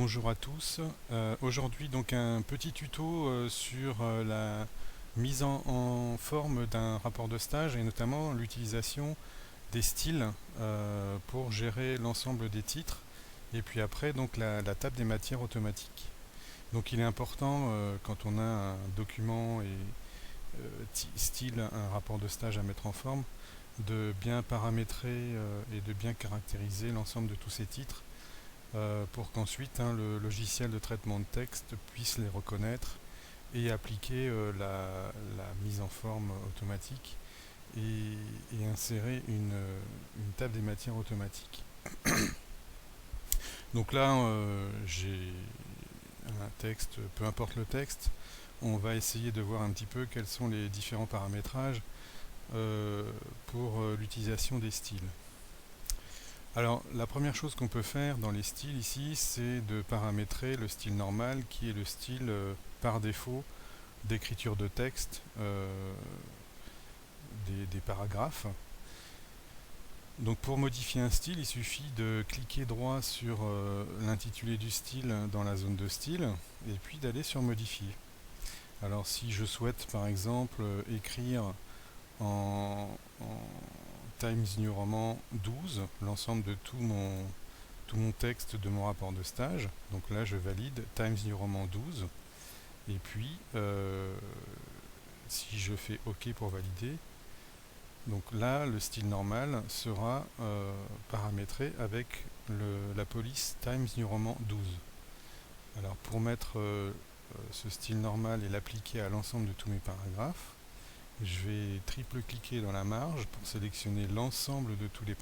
Bonjour à tous. Aujourd'hui donc un petit tuto sur la mise en forme d'un rapport de stage et notamment l'utilisation des styles pour gérer l'ensemble des titres et puis après donc la table des matières automatique. Donc il est important quand on a un document et style, un rapport de stage à mettre en forme, de bien paramétrer et de bien caractériser l'ensemble de tous ces titres pour qu'ensuite le logiciel de traitement de texte puisse les reconnaître et appliquer la mise en forme automatique et insérer une table des matières automatique. Donc là, j'ai un texte, peu importe le texte, on va essayer de voir un petit peu quels sont les différents paramétrages pour l'utilisation des styles. Alors, la première chose qu'on peut faire dans les styles ici, c'est de paramétrer le style normal, qui est le style par défaut d'écriture de texte des paragraphes. Donc pour modifier un style, il suffit de cliquer droit sur l'intitulé du style dans la zone de style, et puis d'aller sur modifier. Alors si je souhaite par exemple écrire en Times New Roman 12, l'ensemble de tout mon texte de mon rapport de stage. Donc là, je valide Times New Roman 12. Et puis, si je fais OK pour valider, donc là, le style normal sera paramétré avec la police Times New Roman 12. Alors, pour mettre ce style normal et l'appliquer à l'ensemble de tous mes paragraphes, je vais triple-cliquer dans la marge pour sélectionner l'ensemble de tous les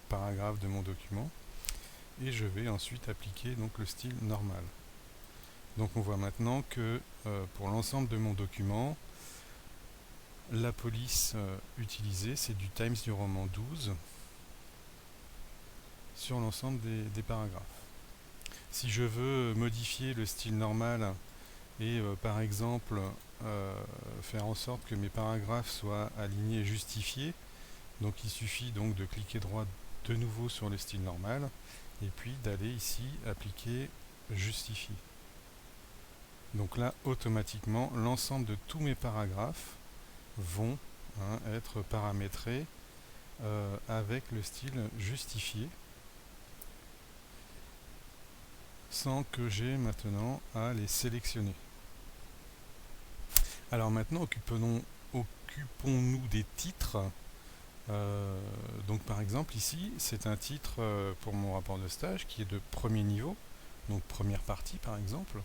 paragraphes de mon document et je vais ensuite appliquer donc le style normal. Donc on voit maintenant que pour l'ensemble de mon document, la police utilisée c'est du Times New Roman 12 sur l'ensemble des paragraphes. Si je veux modifier le style normal et par exemple faire en sorte que mes paragraphes soient alignés et justifiés, donc il suffit donc de cliquer droit de nouveau sur le style normal et puis d'aller ici appliquer justifier. Donc là automatiquement l'ensemble de tous mes paragraphes vont être paramétrés avec le style justifié sans que j'ai maintenant à les sélectionner. Alors maintenant occupons-nous des titres. Donc par exemple ici c'est un titre pour mon rapport de stage qui est de premier niveau, donc première partie par exemple,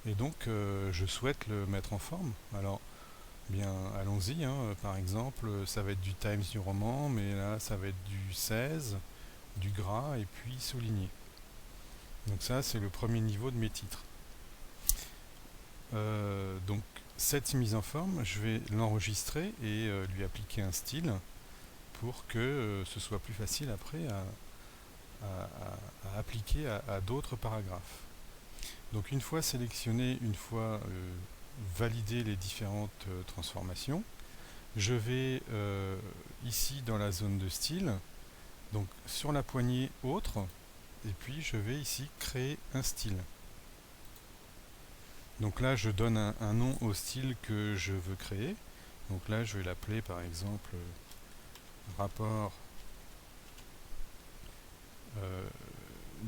et donc je souhaite le mettre en forme. Alors bien allons-y, par exemple ça va être du Times New Roman, mais là ça va être du 16, du gras et puis souligné. Donc ça c'est le premier niveau de mes titres. Donc cette mise en forme je vais l'enregistrer et lui appliquer un style pour que ce soit plus facile après à appliquer à d'autres paragraphes. Donc une fois sélectionné, une fois validé les différentes transformations, je vais ici dans la zone de style, donc sur la poignée autre, et puis je vais ici créer un style. Donc là je donne un nom au style que je veux créer. Donc là je vais l'appeler par exemple rapport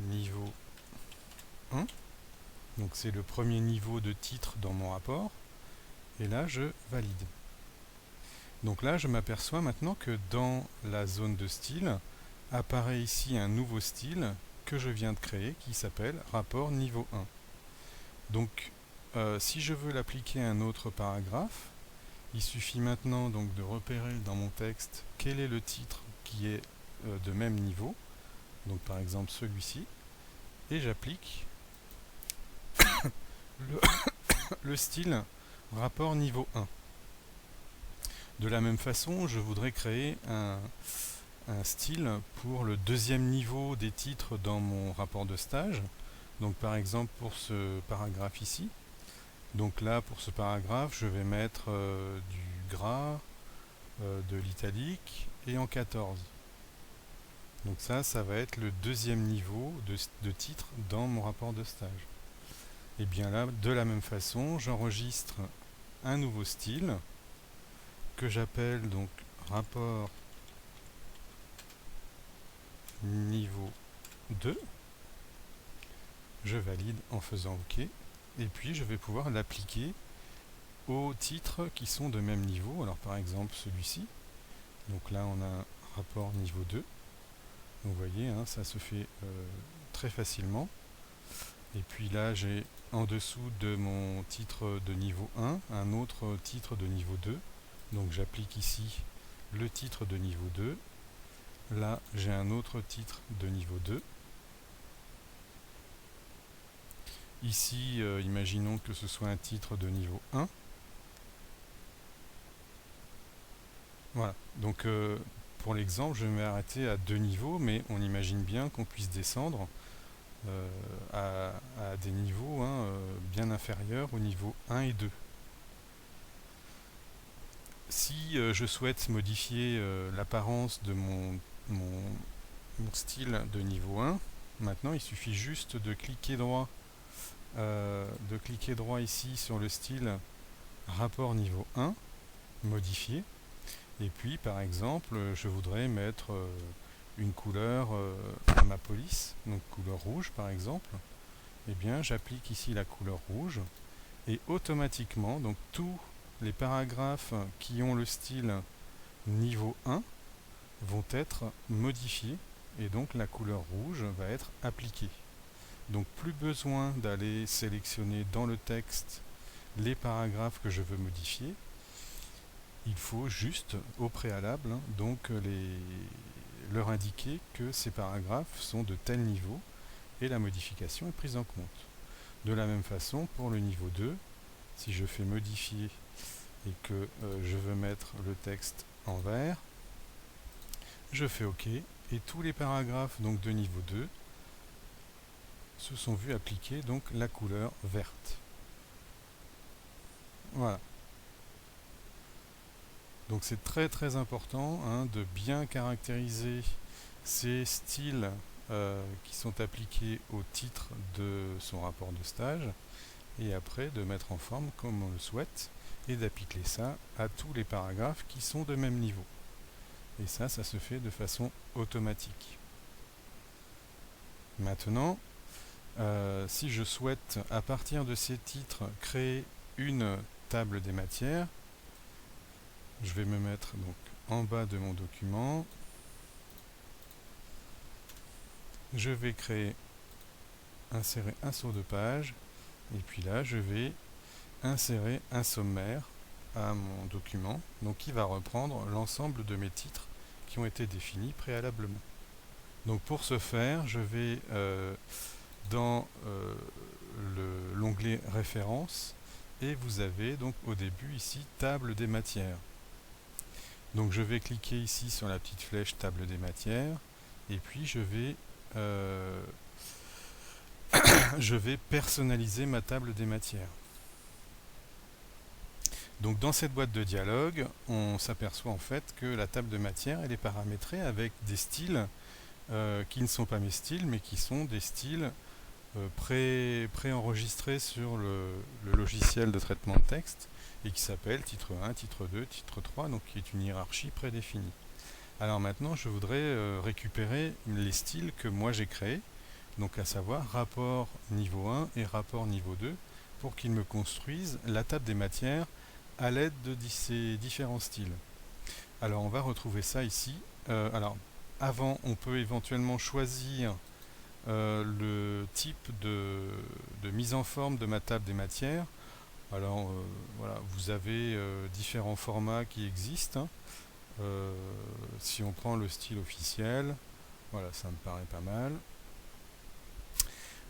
niveau 1. Donc c'est le premier niveau de titre dans mon rapport. Et là je valide. Donc là je m'aperçois maintenant que dans la zone de style apparaît ici un nouveau style que je viens de créer qui s'appelle rapport niveau 1. Donc si je veux l'appliquer à un autre paragraphe, il suffit maintenant donc de repérer dans mon texte quel est le titre qui est de même niveau, donc par exemple celui-ci, et j'applique le style rapport niveau 1. De la même façon, je voudrais créer un style pour le deuxième niveau des titres dans mon rapport de stage. Donc par exemple pour ce paragraphe ici. Donc là pour ce paragraphe je vais mettre du gras, de l'italique et en 14. Donc ça va être le deuxième niveau de titre dans mon rapport de stage. Et bien là, de la même façon, j'enregistre un nouveau style que j'appelle donc rapport niveau 2. Je valide en faisant OK. Et puis je vais pouvoir l'appliquer aux titres qui sont de même niveau. Alors par exemple celui-ci. Donc là on a un rapport niveau 2. Donc vous voyez, hein, ça se fait très facilement. Et puis là j'ai en dessous de mon titre de niveau 1 un autre titre de niveau 2. Donc j'applique ici le titre de niveau 2. Là j'ai un autre titre de niveau 2. Ici, imaginons que ce soit un titre de niveau 1. Voilà, donc pour l'exemple, je vais m'arrêter à 2 niveaux, mais on imagine bien qu'on puisse descendre à des niveaux bien inférieurs au niveau 1 et 2. Si je souhaite modifier l'apparence de mon style de niveau 1, maintenant il suffit juste de cliquer droit ici sur le style rapport niveau 1, modifier, et puis par exemple je voudrais mettre une couleur à ma police, donc couleur rouge par exemple, et bien j'applique ici la couleur rouge, et automatiquement donc tous les paragraphes qui ont le style niveau 1 vont être modifiés, et donc la couleur rouge va être appliquée. Donc plus besoin d'aller sélectionner dans le texte les paragraphes que je veux modifier. Il faut juste au préalable donc leur indiquer que ces paragraphes sont de tel niveau et la modification est prise en compte. De la même façon pour le niveau 2, si je fais modifier et que je veux mettre le texte en vert, je fais OK et tous les paragraphes donc de niveau 2 se sont vus appliquer donc la couleur verte. Voilà. Donc c'est très très important de bien caractériser ces styles qui sont appliqués au titre de son rapport de stage et après de mettre en forme comme on le souhaite et d'appliquer ça à tous les paragraphes qui sont de même niveau. Et ça se fait de façon automatique. Maintenant, si je souhaite à partir de ces titres créer une table des matières, je vais me mettre donc en bas de mon document, je vais insérer un saut de page et puis là je vais insérer un sommaire à mon document, donc qui va reprendre l'ensemble de mes titres qui ont été définis préalablement. Donc pour ce faire, je vais dans l'onglet références et vous avez donc au début ici table des matières. Donc je vais cliquer ici sur la petite flèche table des matières et puis je vais personnaliser ma table des matières. Donc dans cette boîte de dialogue, on s'aperçoit en fait que la table de matière elle est paramétrée avec des styles qui ne sont pas mes styles mais qui sont des styles préenregistrés sur le logiciel de traitement de texte et qui s'appelle titre 1, titre 2, titre 3, donc qui est une hiérarchie prédéfinie. Alors maintenant je voudrais récupérer les styles que moi j'ai créés, donc à savoir rapport niveau 1 et rapport niveau 2 pour qu'ils me construisent la table des matières à l'aide de ces différents styles. Alors on va retrouver ça ici. Alors avant on peut éventuellement choisir le type de mise en forme de ma table des matières. Alors voilà, vous avez différents formats qui existent. Si on prend le style officiel, voilà, ça me paraît pas mal.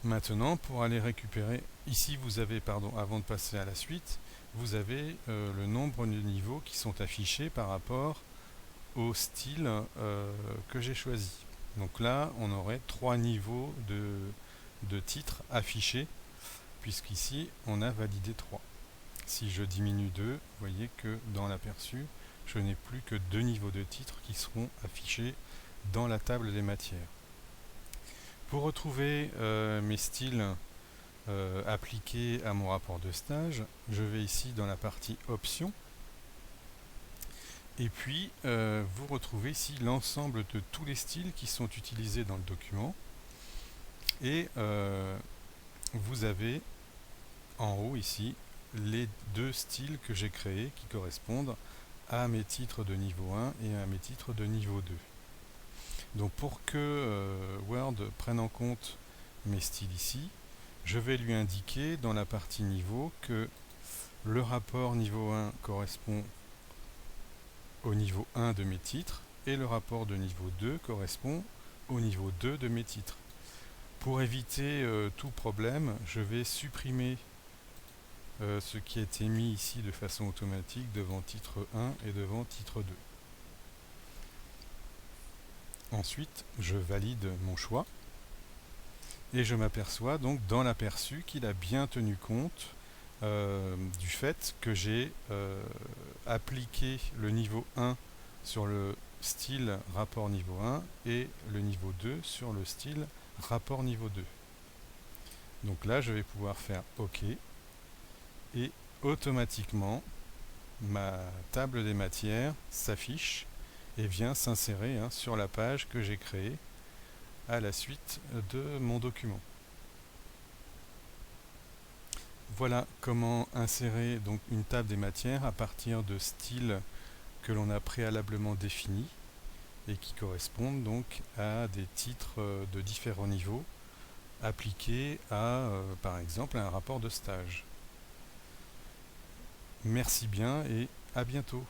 Maintenant, pour aller récupérer, ici vous avez, avant de passer à la suite, vous avez le nombre de niveaux qui sont affichés par rapport au style que j'ai choisi. Donc là, on aurait 3 niveaux de titres affichés, puisqu'ici, on a validé 3. Si je diminue 2, vous voyez que dans l'aperçu, je n'ai plus que 2 niveaux de titres qui seront affichés dans la table des matières. Pour retrouver mes styles appliqués à mon rapport de stage, je vais ici dans la partie options. Et puis, vous retrouvez ici l'ensemble de tous les styles qui sont utilisés dans le document. Et vous avez en haut ici les deux styles que j'ai créés qui correspondent à mes titres de niveau 1 et à mes titres de niveau 2. Donc pour que Word prenne en compte mes styles ici, je vais lui indiquer dans la partie niveau que le rapport niveau 1 correspond au niveau 1 de mes titres et le rapport de niveau 2 correspond au niveau 2 de mes titres. Pour éviter tout problème, je vais supprimer ce qui a été mis ici de façon automatique devant titre 1 et devant titre 2. Ensuite, je valide mon choix et je m'aperçois donc dans l'aperçu qu'il a bien tenu compte du fait que j'ai appliqué le niveau 1 sur le style rapport niveau 1 et le niveau 2 sur le style rapport niveau 2. Donc là, je vais pouvoir faire OK et automatiquement, ma table des matières s'affiche et vient s'insérer sur la page que j'ai créée à la suite de mon document. Voilà comment insérer donc une table des matières à partir de styles que l'on a préalablement définis et qui correspondent donc à des titres de différents niveaux appliqués à, par exemple, à un rapport de stage. Merci bien et à bientôt.